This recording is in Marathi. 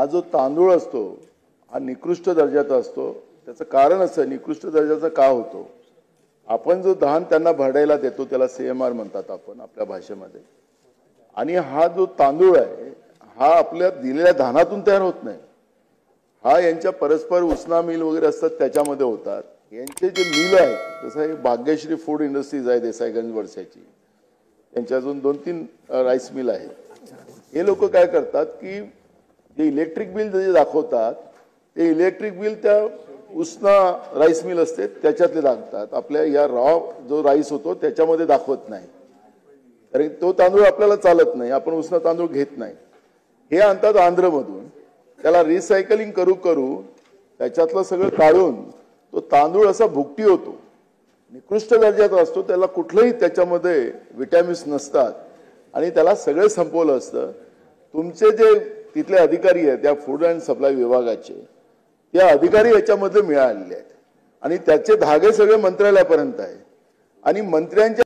हा जो तांदूळ असतो हा निकृष्ट दर्जाचा असतो। त्याचं कारण असं निकृष्ट दर्जाचा का होतो, आपण जो धान त्यांना भरडायला देतो त्याला CMR म्हणतात आपण आपल्या भाषेमध्ये, आणि हा जो तांदूळ आहे हा आपल्या दिलेल्या धानातून तयार होत नाही, हा यांच्या परस्पर उसना मिल वगैरे असतात त्याच्यामध्ये होतात। यांचे जे मिल आहेत जसं हे भाग्यश्री फूड इंडस्ट्रीज आहे देसाईगंज वर्षाची, त्यांच्या अजून 2-3 राईस मिल आहेत। हे लोक काय करतात की जे इलेक्ट्रिक बिल जे दाखवतात ते इलेक्ट्रिक बिल त्या उसना राईस मिल असते त्याच्यातले दाखवतात, आपल्या या रॉ जो राईस होतो त्याच्यामध्ये दाखवत नाही, कारण तो तांदूळ आपल्याला चालत नाही, आपण उसना तांदूळ घेत नाही। हे आणतात आंध्रमधून, त्याला रिसायकलिंग करू त्याच्यातलं सगळं काढून तो तांदूळ असा भुकटी होतो, निकृष्ट दर्जाचा असतो, त्याला कुठलंही त्याच्यामध्ये विटॅमिन्स नसतात आणि त्याला सगळं संपवलं असतं। तुमचे जे तिथले अधिकारी आहेत त्या फूड अँड सप्लाय विभागाचे त्या अधिकारी याच्यामध्ये मिळालेले आहेत आणि त्याचे धागे सगळे मंत्रालयापर्यंत आहे आणि मंत्र्यांच्या